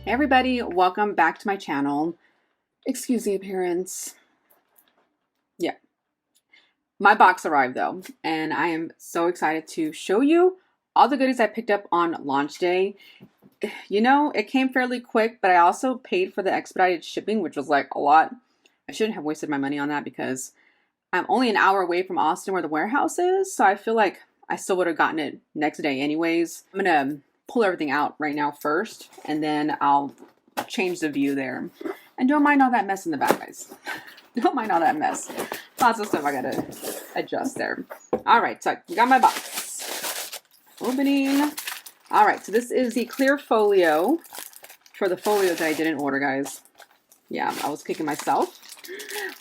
Hey everybody, welcome back to my channel. Excuse the appearance. Yeah, my box arrived though, and I am so excited to show you all the goodies I picked up on launch day. You know, it came fairly quick, but I also paid for the expedited shipping, which was like a lot. I shouldn't have wasted my money on that because I'm only an hour away from Austin where the warehouse is, so I feel like I still would have gotten it next day anyways. I'm gonna pull everything out right now first, and then I'll change the view there. And don't mind all that mess in the back, guys. Don't mind all that mess. Lots of stuff I gotta adjust there. All right, so I got my box. Opening. All right, so this is the clear folio for the folios that I didn't order, guys. Yeah, I was kicking myself.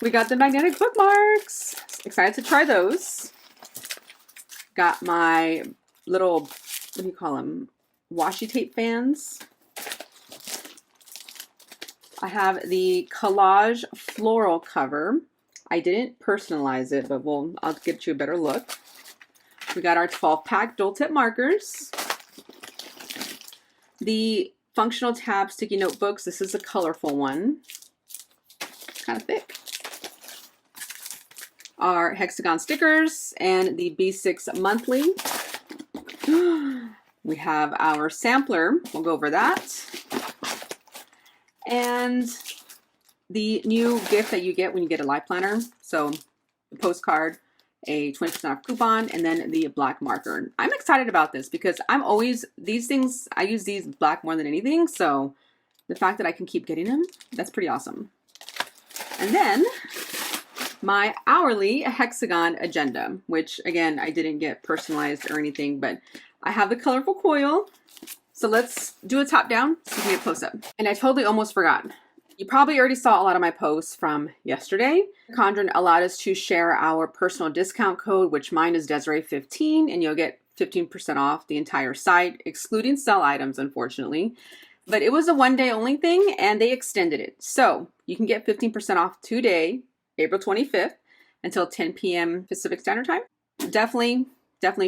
We got the magnetic bookmarks. Excited to try those. Got my little, what do you call them? Washi tape fans. I have the collage floral cover. I didn't personalize it, but I'll get you a better look. We got our 12-pack dual tip markers. The functional tab sticky notebooks. This is a colorful one. Kind of thick. Our hexagon stickers and the B6 monthly. We have our sampler. We'll go over that. And the new gift that you get when you get a life planner. So the postcard, a 20% off coupon, and then the black marker. I'm excited about this because these things, I use these black more than anything. So the fact that I can keep getting them, that's pretty awesome. And then my hourly hexagon agenda, which again, I didn't get personalized or anything, but I have the colorful coil. So let's do a top down so we can get close up. And I totally almost forgot. You probably already saw a lot of my posts from yesterday. Condren allowed us to share our personal discount code, which mine is Desiree15, and you'll get 15% off the entire site, excluding sell items, unfortunately. But it was a one-day only thing, and they extended it. So you can get 15% off today, April 25th, until 10 p.m. Pacific Standard Time. Definitely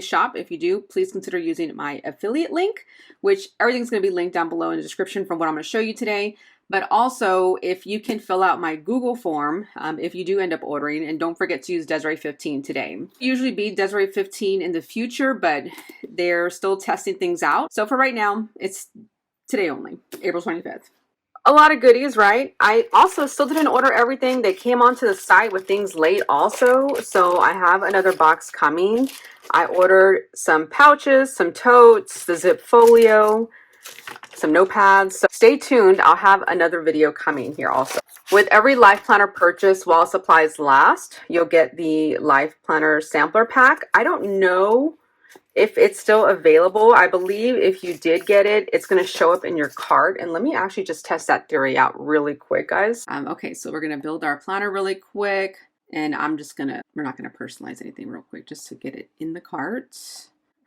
shop. If you do, please consider using my affiliate link, which everything's going to be linked down below in the description from what I'm going to show you today. But also, if you can fill out my Google form, if you do end up ordering, and don't forget to use Desiree15 today. Usually be Desiree15 in the future, but they're still testing things out. So for right now, it's today only, April 25th. A lot of goodies, right? I also still didn't order everything. They came onto the site with things late also. So I have another box coming. I ordered some pouches, some totes, the zip folio, some notepads. So stay tuned. I'll have another video coming here also. With every life planner purchase while supplies last, you'll get the life planner sampler pack. I don't know if it's still available. I believe if you did get it, it's going to show up in your cart. And let me actually just test that theory out really quick, guys. Okay, so we're going to build our planner really quick. And we're not going to personalize anything real quick just to get it in the cart.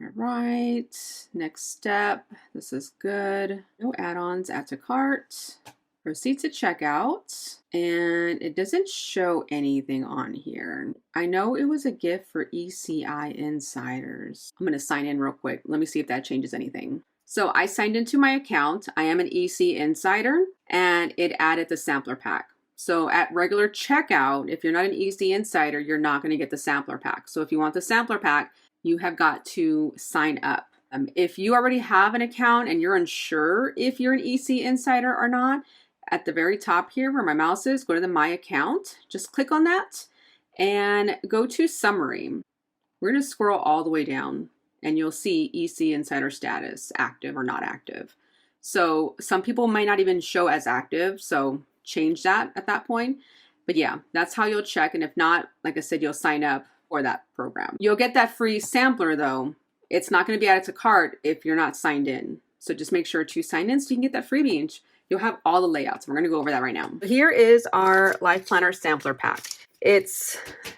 All right, next step. This is good. No add-ons, add to cart. Proceed to checkout, and it doesn't show anything on here. I know it was a gift for ECI insiders. I'm going to sign in real quick. Let me see if that changes anything. So I signed into my account. I am an EC insider, and it added the sampler pack. So at regular checkout, if you're not an EC insider, you're not going to get the sampler pack. So if you want the sampler pack, you have got to sign up. If you already have an account and you're unsure if you're an EC insider or not, at the very top here where my mouse is, go to the My Account. Just click on that and go to Summary. We're going to scroll all the way down and you'll see EC Insider status, active or not active. So some people might not even show as active, so change that at that point. But yeah, that's how you'll check. And if not, like I said, you'll sign up for that program. You'll get that free sampler though. It's not going to be added to cart if you're not signed in. So just make sure to sign in so you can get that freebie. You'll have all the layouts. We're going to go over that right now. Here is our Life Planner sampler pack. It's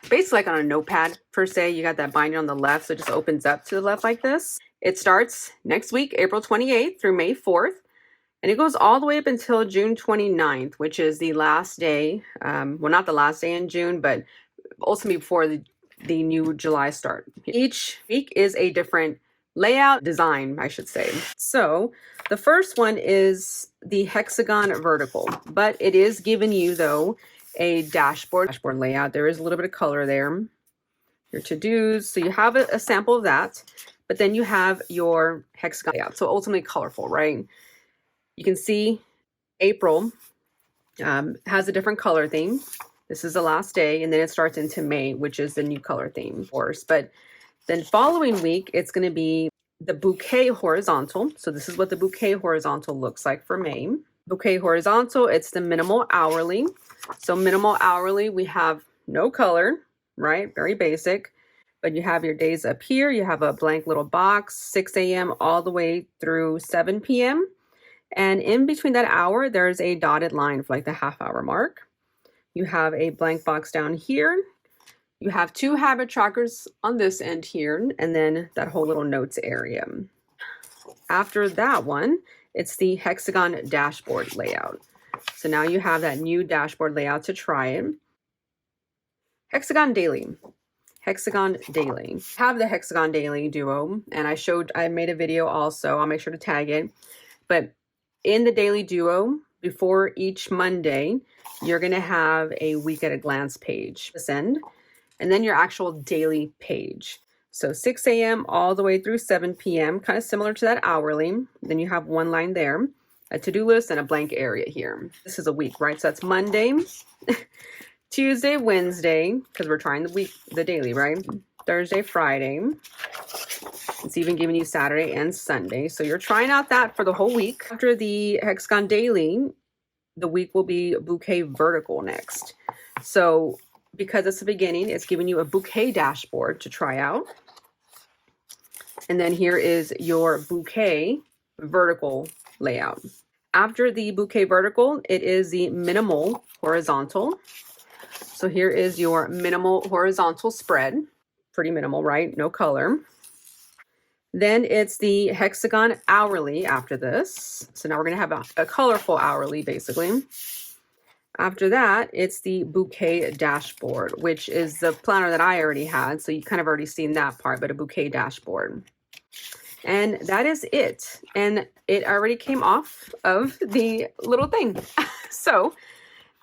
basically like on a notepad per se. You got that binder on the left, so it just opens up to the left like this. It starts next week, April 28th through May 4th. And it goes all the way up until June 29th, which is the last day. Well, not the last day in June, but ultimately before the new July start. Each week is a different layout design, I should say. So The first one is the hexagon vertical, but it is giving you though a dashboard layout. There is a little bit of color there. Your to-dos, so you have a sample of that, but then you have your hexagon layout, so ultimately colorful, right? You can see April has a different color theme. This is the last day, and then it starts into May, which is the new color theme, of course. But then following week, it's going to be the bouquet horizontal. So this is what the bouquet horizontal looks like for May. Bouquet horizontal, it's the minimal hourly. So minimal hourly, we have no color, right? Very basic. But you have your days up here. You have a blank little box, 6 a.m. all the way through 7 p.m. And in between that hour, there's a dotted line for like the half-hour mark. You have a blank box down here. You have 2 habit trackers on this end here, and then that whole little notes area. After that one, it's the hexagon dashboard layout. So now you have that new dashboard layout to try it. Hexagon daily. Hexagon daily. I have the hexagon daily duo, and I made a video also. I'll make sure to tag it. But in the daily duo, before each Monday, you're going to have a week at a glance page to send, and then your actual daily page. So 6 a.m. all the way through 7 p.m., kind of similar to that hourly. Then you have one line there, a to-do list, and a blank area here. This is a week, right? So that's Monday, Tuesday, Wednesday, because we're trying the daily, right? Thursday, Friday. It's even giving you Saturday and Sunday. So you're trying out that for the whole week. After the hexagon daily, the week will be bouquet vertical next. So because it's the beginning, it's giving you a bouquet dashboard to try out. And then here is your bouquet vertical layout. After the bouquet vertical, it is the minimal horizontal. So here is your minimal horizontal spread. Pretty minimal, right? No color. Then it's the hexagon hourly after this. So now we're going to have a colorful hourly, basically. After that, it's the bouquet dashboard, which is the planner that I already had. So you kind of already seen that part, but a bouquet dashboard. And that is it. And it already came off of the little thing. So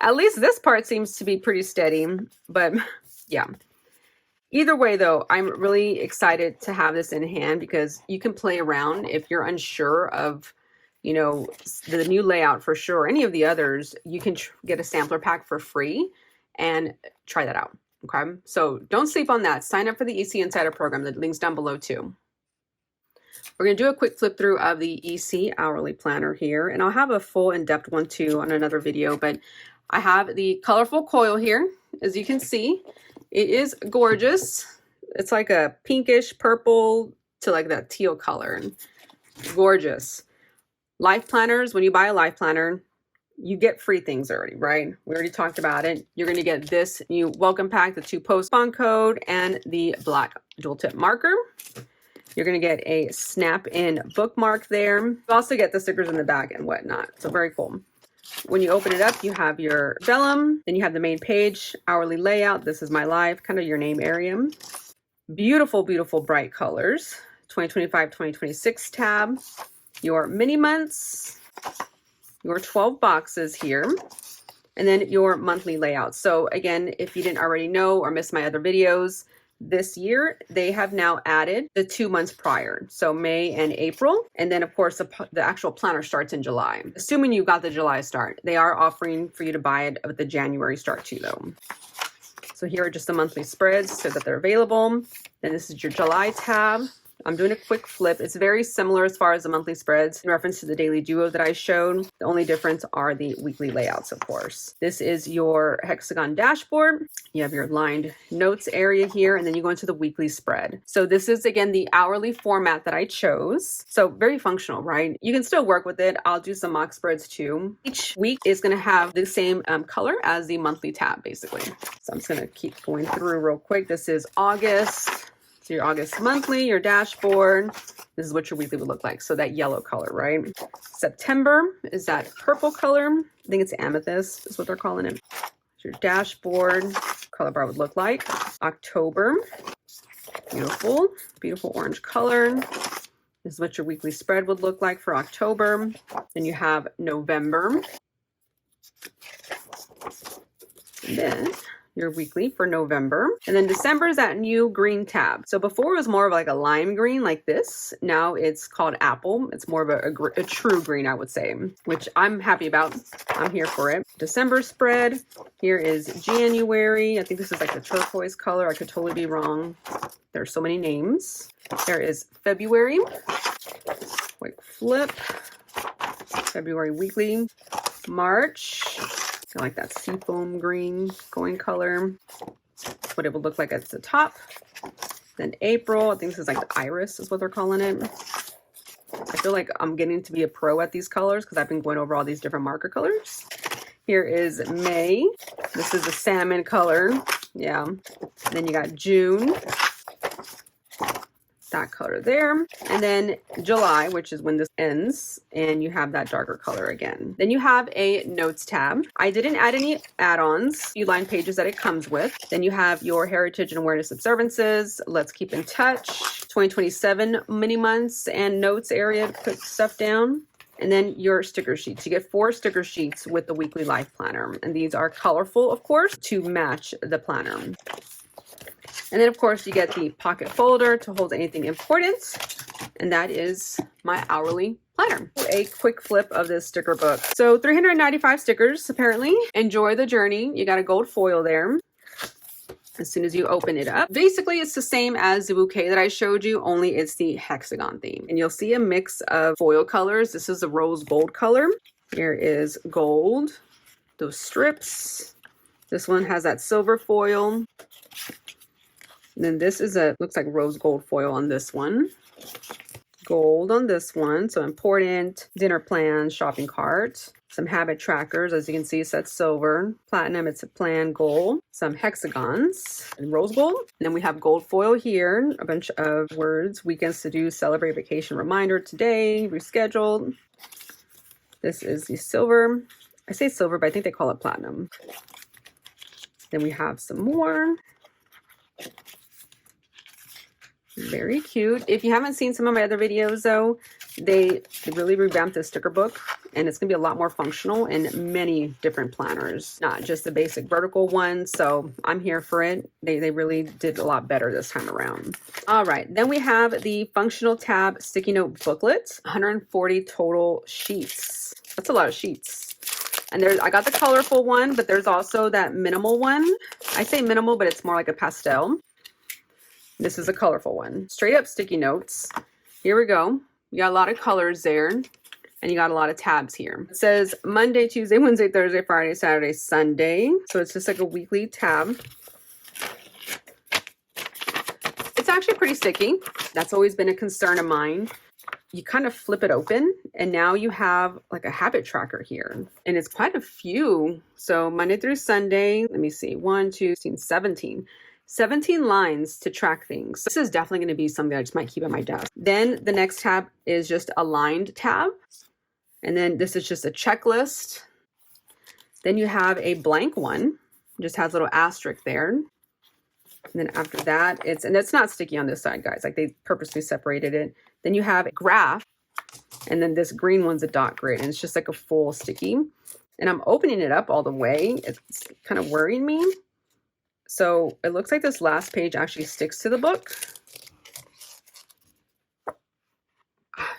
at least this part seems to be pretty steady, but yeah. Either way, though, I'm really excited to have this in hand because you can play around if you're unsure of, you know, the new layout for sure. Any of the others, you can get a sampler pack for free and try that out. Okay, so don't sleep on that. Sign up for the EC Insider program. The link's down below too. We're going to do a quick flip through of the EC hourly planner here, and I'll have a full in-depth one too on another video, but I have the colorful coil here, as you can see. It is gorgeous. It's like a pinkish purple to like that teal color. Gorgeous. Life planners, when you buy a life planner, you get free things already, right? We already talked about it. You're going to get this new welcome pack, the 2 post bond code, and the black dual tip marker. You're going to get a snap-in bookmark there. You also get the stickers in the back and whatnot. So very cool. When you open it up, you have your vellum, then you have the main page, hourly layout. This is my life, kind of your name area. Beautiful, beautiful bright colors. 2025, 2026 tab. Your mini months, your 12 boxes here, and then your monthly layout. So again, if you didn't already know or missed my other videos, this year they have now added the 2 months prior, so May and April, and then of course the actual planner starts in July. Assuming you got the July start, they are offering for you to buy it with the January start too though. So here are just the monthly spreads so that they're available. Then this is your July tab. I'm doing a quick flip. It's very similar as far as the monthly spreads in reference to the daily duo that I showed. The only difference are the weekly layouts, of course. This is your hexagon dashboard. You have your lined notes area here, and then you go into the weekly spread. So this is, again, the hourly format that I chose. So very functional, right? You can still work with it. I'll do some mock spreads too. Each week is going to have the same color as the monthly tab, basically. So I'm just going to keep going through real quick. This is August. So your August monthly, your dashboard, this is what your weekly would look like. So that yellow color, right? September is that purple color. I think it's amethyst is what they're calling it. So your dashboard color bar would look like. October, beautiful, beautiful orange color. This is what your weekly spread would look like for October. Then you have November. And then your weekly for November. And then December is that new green tab. So before it was more of like a lime green like this. Now it's called apple. It's more of a true green, I would say, which I'm happy about. I'm here for it. December spread. Here is January. I think this is like the turquoise color. I could totally be wrong. There's so many names. There is February. Quick flip. February weekly. March. I like that seafoam green going color. That's what it would look like at the top. Then April, I think this is like the iris is what they're calling it. I feel like I'm getting to be a pro at these colors because I've been going over all these different marker colors. Here is May. This is the salmon color. Yeah. Then you got June. That color there. And then July, which is when this ends, and you have that darker color again. Then you have a notes tab. I didn't add any add-ons, few line pages that it comes with. Then you have your heritage and awareness observances. Let's keep in touch. 2027 mini months and notes area to put stuff down. And then your sticker sheets. You get 4 sticker sheets with the weekly life planner. And these are colorful, of course, to match the planner. And then, of course, you get the pocket folder to hold anything important. And that is my hourly planner. A quick flip of this sticker book. So 395 stickers, apparently. Enjoy the journey. You got a gold foil there. As soon as you open it up. Basically, it's the same as the bouquet that I showed you, only it's the hexagon theme. And you'll see a mix of foil colors. This is a rose gold color. Here is gold. Those strips. This one has that silver foil. And then this is looks like rose gold foil on this one. Gold on this one. So important. Dinner plans, shopping cart. Some habit trackers. As you can see, that's silver. Platinum, it's a plan gold. Some hexagons and rose gold. And then we have gold foil here. A bunch of words. Weekends to do, celebrate, vacation, reminder, today, rescheduled. This is the silver. I say silver, but I think they call it platinum. Then we have some more. Very cute. If you haven't seen some of my other videos though, they really revamped the sticker book and it's gonna be a lot more functional in many different planners, not just the basic vertical one. So I'm here for it. They really did a lot better this time around. All right, then we have the functional tab sticky note booklet, 140 total sheets. That's a lot of sheets. And I got the colorful one, but there's also that minimal one. I say minimal, but it's more like a pastel. This is a colorful one. Straight up sticky notes. Here we go. You got a lot of colors there. And you got a lot of tabs here. It says Monday, Tuesday, Wednesday, Thursday, Friday, Saturday, Sunday. So it's just like a weekly tab. It's actually pretty sticky. That's always been a concern of mine. You kind of flip it open and now you have like a habit tracker here. And it's quite a few. So Monday through Sunday, let me see, 1, 2, 17. 17 lines to track things. So this is definitely going to be something I just might keep at my desk. Then the next tab is just a lined tab. And then this is just a checklist. Then you have a blank one. It just has a little asterisk there. And then after that, and it's not sticky on this side, guys. Like they purposely separated it. Then you have a graph. And then this green one's a dot grid. And it's just like a full sticky. And I'm opening it up all the way. It's kind of worrying me. So it looks like this last page actually sticks to the book.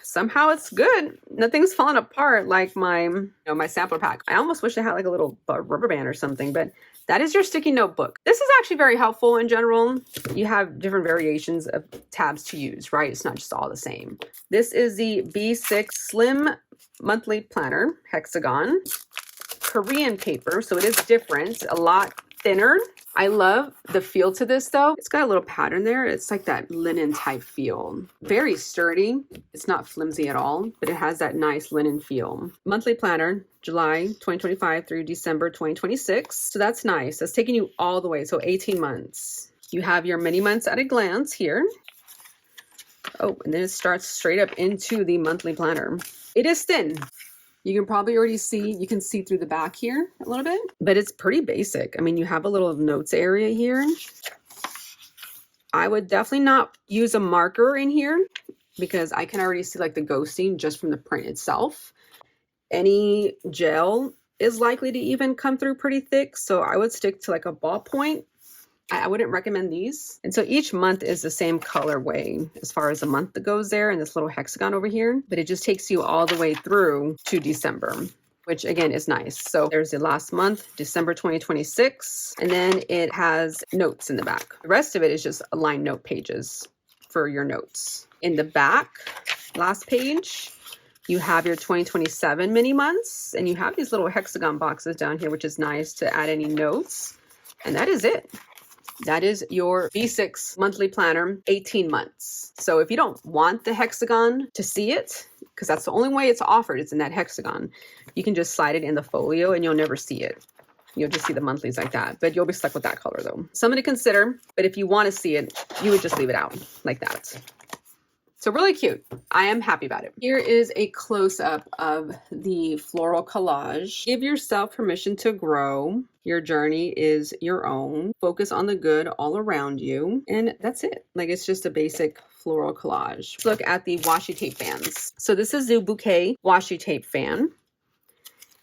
Somehow it's good. Nothing's falling apart like my sampler pack. I almost wish I had like a little rubber band or something, but that is your sticky notebook. This is actually very helpful in general. You have different variations of tabs to use, right? It's not just all the same. This is the B6 Slim Monthly Planner, hexagon, Korean paper. So it is different, a lot thinner. I love the feel to this though. It's got a little pattern there. It's like that linen type feel. Very sturdy. It's not flimsy at all, but it has that nice linen feel. Monthly planner, July 2025 through December 2026. So that's nice. That's taking you all the way. So 18 months. You have your mini months at a glance here. Oh, and then it starts straight up into the monthly planner. It is thin. You can probably already see, you can see through the back here a little bit, but it's pretty basic. I mean, you have a little notes area here. I would definitely not use a marker in here. because I can already see like the ghosting just from the print itself. Any gel is likely to even come through pretty thick, so I would stick to like a ballpoint. I wouldn't recommend these. And so each month is the same colorway as far as the month that goes there, and this little hexagon over here, but it just takes you all the way through to December, which again is nice. So there's the last month, December 2026, and then it has notes in the back. The rest of it is just aligned note pages for your notes. In the back, last page, you have your 2027 mini months, and you have these little hexagon boxes down here, which is nice to add any notes. And that is it. That is your B6 monthly planner, 18 months. So if you don't want the hexagon to see it, because that's the only way it's offered, it's in that hexagon, you can just slide it in the folio and you'll never see it. You'll just see the monthlies like that, but you'll be stuck with that color though. Something to consider, but if you want to see it, you would just leave it out like that. So really cute. I am happy about it. Here is a close-up of the floral collage. Give yourself permission to grow. Your journey is your own. Focus on the good all around you. And that's it. Like, it's just a basic floral collage. Let's look at the washi tape fans. So this is the Bouquet washi tape fan.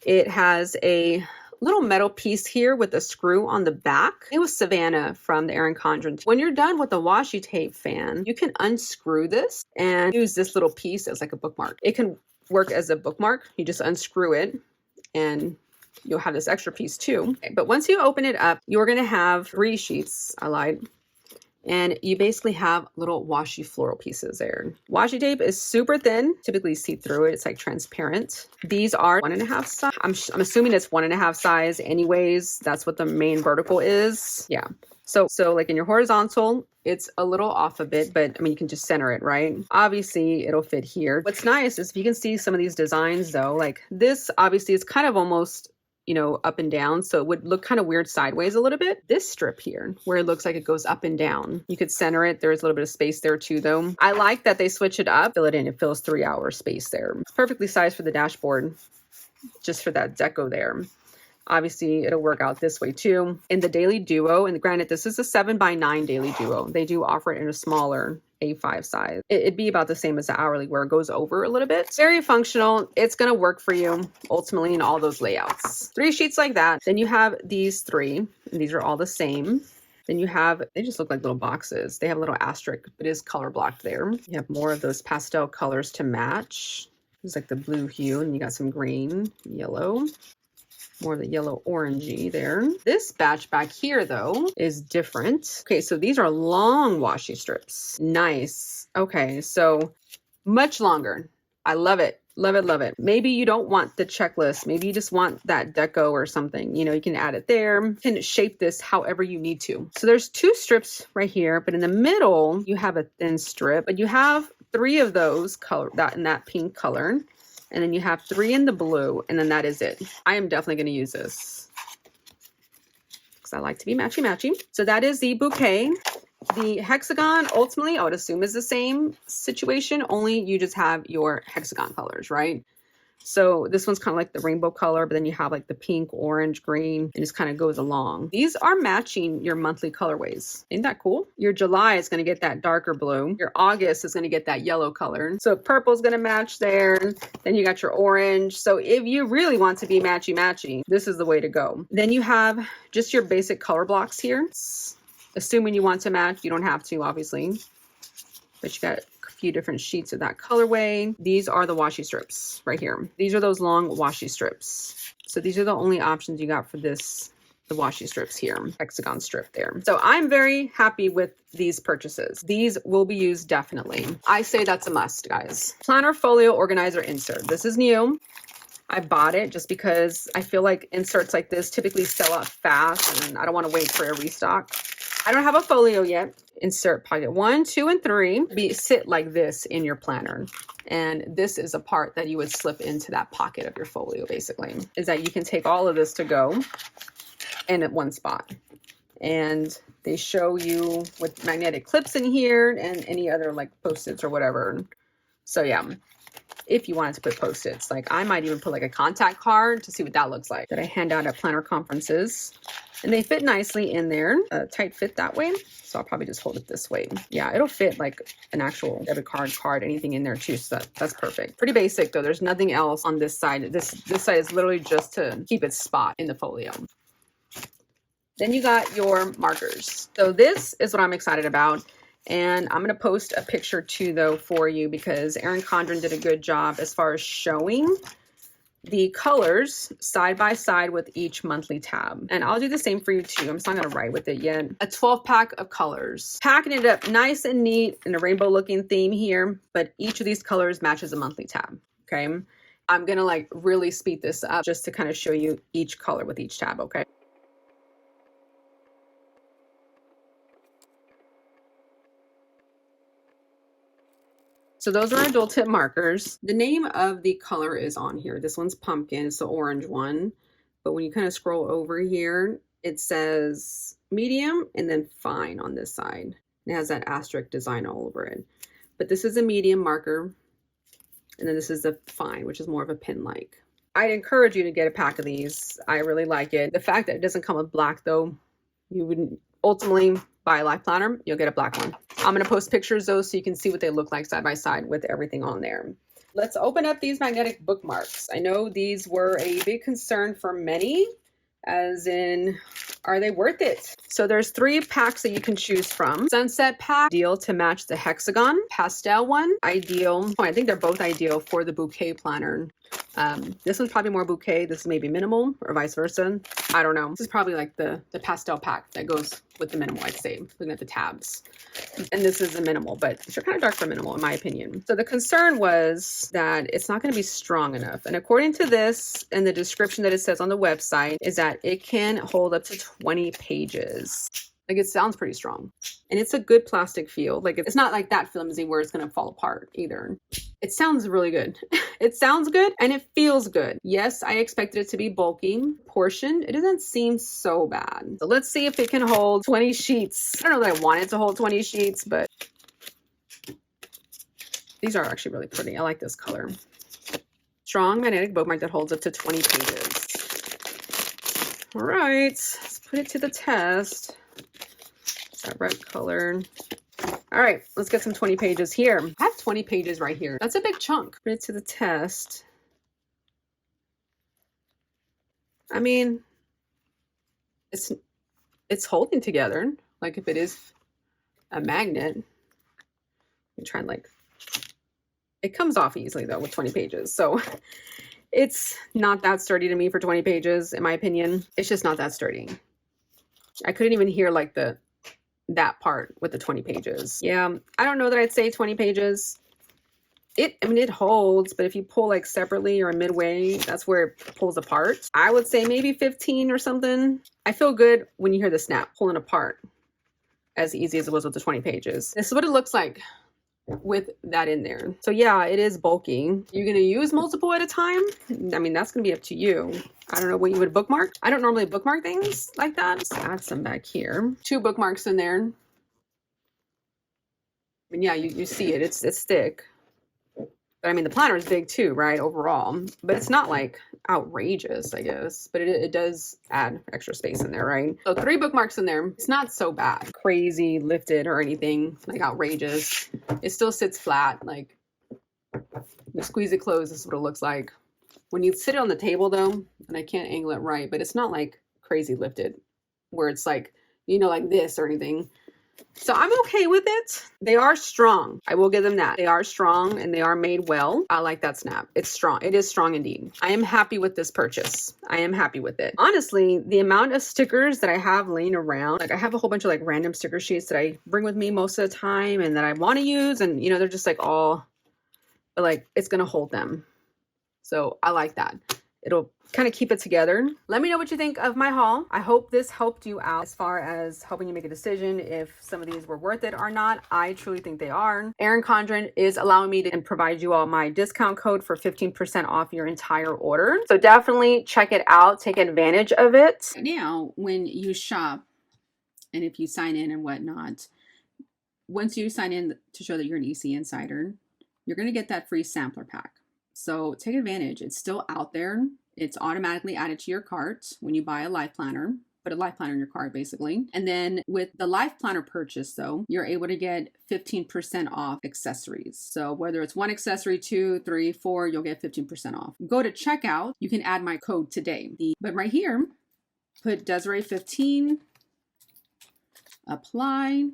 It has a little metal piece here with a screw on the back. It was Savannah from the Erin Condren. When you're done with the washi tape fan, you can unscrew this and use this little piece as like a bookmark. It can work as a bookmark. You just unscrew it and you'll have this extra piece too. But once you open it up, you're gonna have 3 sheets, I lied. And you basically have little washi floral pieces there. Washi tape is super thin, typically see through it. It's like transparent. These are 1.5 size. I'm assuming it's 1.5 size anyways. That's what the main vertical is. Yeah. So like in your horizontal, it's a little off a bit, but I mean, you can just center it, right? Obviously it'll fit here. What's nice is if you can see some of these designs though, like this obviously is kind of almost, you know, up and down. So it would look kind of weird sideways a little bit. This strip here, where it looks like it goes up and down, you could center it. There's a little bit of space there too, though. I like that they switch it up, fill it in. It fills 3 hour space there. It's perfectly sized for the dashboard, just for that deco there. Obviously, it'll work out this way too. In the Daily Duo, and granted, this is a 7x9 Daily Duo. They do offer it in a smaller A5 size. It'd be about the same as the hourly, where it goes over a little bit. It's very functional. It's going to work for you ultimately in all those layouts. 3 sheets like that. Then you have these 3, and these are all the same. Then you have, they just look like little boxes. They have a little asterisk, but it is color blocked there. You have more of those pastel colors to match. It's like the blue hue, and you got some green, yellow. More of the yellow orangey there. This batch back here though is different. Okay, so these are long washi strips. Nice. Okay, so much longer. I love it. Love it, love it. Maybe you don't want the checklist. Maybe you just want that deco or something. You know, you can add it there. You can shape this however you need to. So there's 2 strips right here, but in the middle you have a thin strip, but you have 3 of those color, that in that pink color. And then you have 3 in the blue, and then that is it. I am definitely going to use this because I like to be matchy-matchy. So that is the Bouquet. The hexagon, ultimately, I would assume is the same situation, only you just have your hexagon colors, right? So this one's kind of like the rainbow color, but then you have like the pink, orange, green, and just kind of goes along. These are matching your monthly colorways. Isn't that cool? Your July is going to get that darker blue. Your August is going to get that yellow color. So purple is going to match there. Then you got your orange. So if you really want to be matchy-matchy, this is the way to go. Then you have just your basic color blocks here. Assuming you want to match, you don't have to, obviously. But you got a few different sheets of that colorway. These are the washi strips right here. These are those long washi strips. So these are the only options you got for this, the washi strips here, hexagon strip there. So I'm very happy with these purchases. These will be used definitely. I say that's a must, guys. Planner folio organizer insert. This is new. I bought it just because I feel like inserts like this typically sell out fast and I don't want to wait for a restock. I don't have a folio yet. Insert pocket 1, 2, and 3. Sit like this in your planner. And this is a part that you would slip into that pocket of your folio, basically. Is that you can take all of this to go in at one spot. And they show you with magnetic clips in here and any other like Post-its or whatever. So yeah, if you wanted to put Post-its. Like I might even put like a contact card to see what that looks like, that I hand out at planner conferences. And they fit nicely in there, a tight fit that way. So I'll probably just hold it this way. Yeah, it'll fit like an actual debit card, anything in there too. So that's perfect. Pretty basic though. There's nothing else on this side. This side is literally just to keep its spot in the folio. Then you got your markers. So this is what I'm excited about. And I'm going to post a picture too, though, for you, because Erin Condren did a good job as far as showing the colors side by side with each monthly tab. And I'll do the same for you too. I'm just not going to write with it yet. A 12 pack of colors. Packing it up nice and neat in a rainbow looking theme here, but each of these colors matches a monthly tab. Okay. I'm going to like really speed this up just to kind of show you each color with each tab. Okay. So those are our dual tip markers. The name of the color is on here. This one's pumpkin, it's the orange one. But when you kind of scroll over here, it says medium and then fine on this side. It has that asterisk design all over it. But this is a medium marker. And then this is the fine, which is more of a pin-like. I'd encourage you to get a pack of these. I really like it. The fact that it doesn't come with black though, you wouldn't ultimately buy a life planner, you'll get a black one. I'm going to post pictures though so you can see what they look like side by side with everything on there. Let's open up these magnetic bookmarks. I know these were a big concern for many, as in, are they worth it? So there's 3 packs that you can choose from. Sunset pack, ideal to match the hexagon. Pastel one, ideal. Oh, I think they're both ideal for the bouquet planner. This one's probably more bouquet. This is maybe minimal or vice versa. I don't know. This is probably like the pastel pack that goes with the minimal, I'd say, looking at the tabs. And this is the minimal, but they're kind of dark for minimal in my opinion. So the concern was that it's not going to be strong enough. And according to this and the description that it says on the website is that it can hold up to 20 pages. Like it sounds pretty strong. And it's a good plastic feel. Like it's not like that flimsy where it's going to fall apart either. It sounds really good. It sounds good and it feels good. Yes, I expected it to be bulky. Portion, it doesn't seem so bad. So let's see if it can hold 20 sheets. I don't know that I want it to hold 20 sheets, but these are actually really pretty. I like this color. Strong magnetic bookmark that holds up to 20 pages. All right, let's put it to the test. That red color. All right, let's get some 20 pages here. I have 20 pages right here. That's a big chunk. Put it to the test. I mean, it's holding together. Like if it is a magnet, you try and like, it comes off easily though with 20 pages. So it's not that sturdy to me for 20 pages, in my opinion. It's just not that sturdy. I couldn't even hear like that part with the 20 pages. Yeah, I don't know that I'd say 20 pages. I mean, it holds, but if you pull like separately or midway, that's where it pulls apart. I would say maybe 15 or something. I feel good when you hear the snap pulling apart as easy as it was with the 20 pages. This is what it looks like with that in there. So yeah, it is bulky. You're going to use multiple at a time. I mean, that's going to be up to you. I don't know what you would bookmark. I don't normally bookmark things like that. Let's add some back here. 2 bookmarks in there. And yeah, you see it. It's thick. But I mean, the planner is big too, right? Overall. But it's not like outrageous, I guess. But it does add extra space in there, right? So 3 bookmarks in there. It's not so bad. Crazy lifted or anything like outrageous. It still sits flat. Like you squeeze it closed, this is what it looks like. When you sit it on the table though, and I can't angle it right, but it's not like crazy lifted where it's like, you know, like this or anything. So I'm okay with it. They are strong. I will give them that. They are strong and they are made well. I like that snap. It's strong. It is strong indeed. I am happy with this purchase. I am happy with it. Honestly, the amount of stickers that I have laying around, like I have a whole bunch of like random sticker sheets that I bring with me most of the time and that I want to use. And you know, they're just like all, like it's going to hold them. So I like that. It'll kind of keep it together. Let me know what you think of my haul. I hope this helped you out as far as helping you make a decision if some of these were worth it or not. I truly think they are. Erin Condren is allowing me to provide you all my discount code for 15% off your entire order. So definitely check it out. Take advantage of it. Now, when you shop and if you sign in and whatnot, once you sign in to show that you're an EC Insider, you're going to get that free sampler pack. So take advantage. It's still out there. It's automatically added to your cart when you buy a life planner. Put a life planner in your cart basically. And then with the life planner purchase though, you're able to get 15% off accessories. So whether it's 1 accessory, 2, 3, 4, you'll get 15% off. Go to checkout. You can add my code today. But right here, put Desiree 15, apply,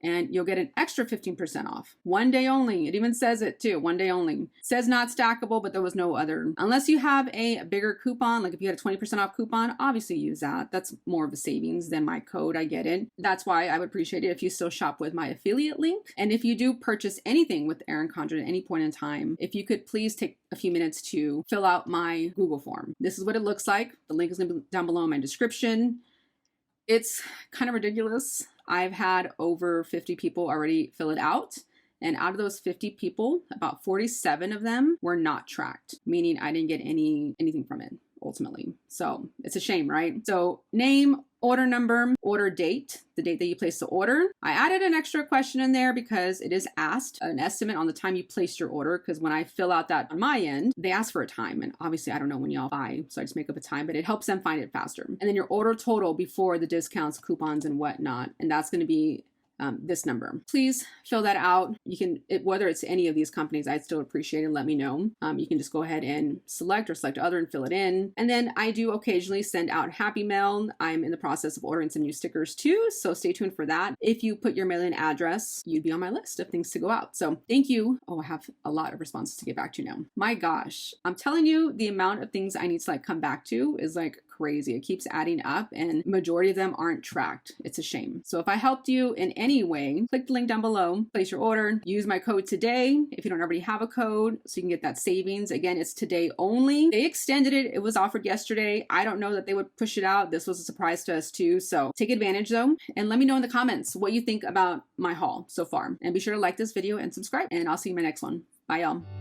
and you'll get an extra 15% off. 1 day only. It even says it too, 1 day only. It says not stackable, but there was no other. Unless you have a bigger coupon, like if you had a 20% off coupon, obviously use that. That's more of a savings than my code. I get it. That's why I would appreciate it if you still shop with my affiliate link. And if you do purchase anything with Erin Condren at any point in time, if you could please take a few minutes to fill out my Google form. This is what it looks like. The link is going to be down below in my description. It's kind of ridiculous. I've had over 50 people already fill it out. And out of those 50 people, about 47 of them were not tracked, meaning I didn't get anything from it ultimately. So it's a shame, right? So name, order number, order date, the date that you placed the order. I added an extra question in there because it is asked an estimate on the time you placed your order, because when I fill out that on my end, they ask for a time. And obviously I don't know when y'all buy, so I just make up a time, but it helps them find it faster. And then your order total before the discounts, coupons, and whatnot. And that's going to be this number. Please fill that out. You can, whether it's any of these companies, I'd still appreciate it and let me know. You can just go ahead and select or select other and fill it in. And then I do occasionally send out Happy Mail. I'm in the process of ordering some new stickers too, so stay tuned for that. If you put your mailing address, you'd be on my list of things to go out. So thank you. Oh, I have a lot of responses to get back to now. My gosh, I'm telling you, the amount of things I need to like come back to is like crazy. It keeps adding up and majority of them aren't tracked. It's a shame. So if I helped you in any way, click the link down below, place your order, use my code today if you don't already have a code so you can get that savings. Again, it's today only. They extended it. It was offered yesterday. I don't know that they would push it out. This was a surprise to us too. So take advantage though, and let me know in the comments what you think about my haul so far. And be sure to like this video and subscribe, and I'll see you in my next one. Bye y'all.